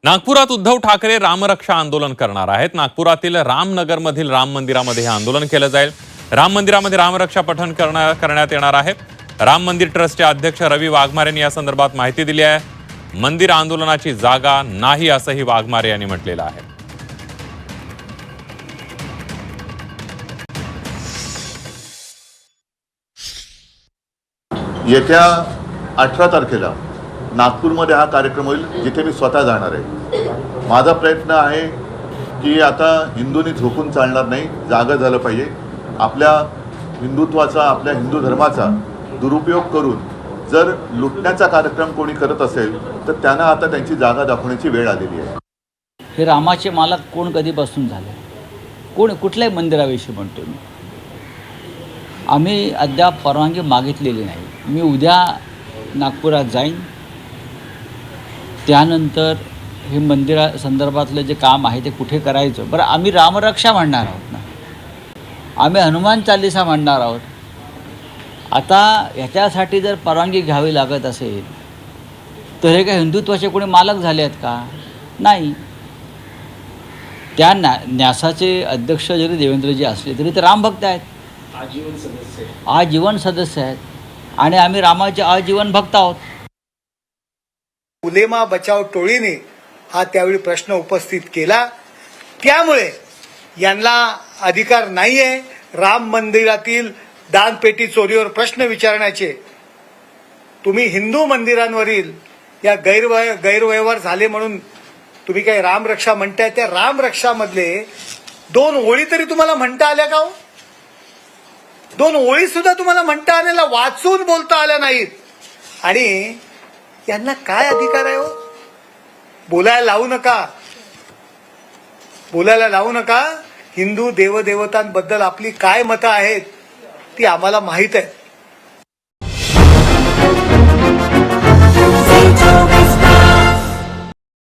नागपुरात उद्धव ठाकरे रामरक्षा आंदोलन करणार आहेत। नागपुरातील रामनगरमधील राम मंदिरामध्ये हे आंदोलन केलं जाईल। राम मंदिरामध्ये रामरक्षा पठण करण्यात येणार आहे। राम मंदिर ट्रस्टचे अध्यक्ष रवी वाघमारे यांनी या संदर्भात माहिती दिली आहे। मंदिर आंदोलनाची जागा नाही असंही वाघमारे यांनी म्हटलेलं आहे। येत्या 18 तारखेला नागपूरमध्ये हा कार्यक्रम होईल, जिथे मी स्वतः जाणार आहे। माझा प्रयत्न आहे की आता हिंदूंनी झोपून चालणार नाही, जागं झालं पाहिजे। आपल्या हिंदुत्वाचा, आपल्या हिंदू धर्माचा दुरुपयोग करून जर लुटण्याचा कार्यक्रम कोणी करत असेल तर त्यांना आता त्यांची जागा दाखवण्याची वेळ आलेली आहे। हे रामाचे मालक कोण कधीपासून झाले? कोण कुठल्याही मंदिराविषयी म्हणतो मी? आम्ही अद्याप परवानगी मागितलेली नाही। मी उद्या नागपुरात जाईन, त्यानंतर हे मंदिरा संदर्भातलं जे काम आहे ते कुठे करायचं। बरं, आम्ही रामरक्षा म्हणणार आहोत ना, आम्ही हनुमान चालीसा म्हणणार आहोत। आता ह्याच्यासाठी जर परवानगी घ्यावी लागत असेल तर हे काय हिंदुत्वाचे कोणी मालक झाले आहेत का? नाही। त्या न्यासाचे अध्यक्ष जरी देवेंद्रजी असले तरी ते रामभक्त आहेत, आजीवन सदस्य आहेत, आणि आम्ही रामाचे आजीवन भक्त आहोत। उलेमा बचाव टोळीने हा त्यावेळी प्रश्न उपस्थित केला, त्यामुळे यांना अधिकार नाहीये राम मंदिरातील दानपेटी चोरीवर प्रश्न विचारण्याचे। तुम्ही हिंदू मंदिरांवरील या गैरव्यवहार झाले म्हणून तुम्ही काही रामरक्षा म्हणताय, त्या रामरक्षामधले 2 ओळी तरी तुम्हाला म्हणता आल्या का हो? 2 ओळी सुद्धा तुम्हाला म्हणता आलेला, वाचून बोलता आल्या नाहीत। आणि यांना काय अधिकार आहे हो? बोलायला लावू नका, बोलायला लावू नका। हिंदू देवदेवतांबद्दल आपली काय मतं आहेत ती आम्हाला माहीत आहे।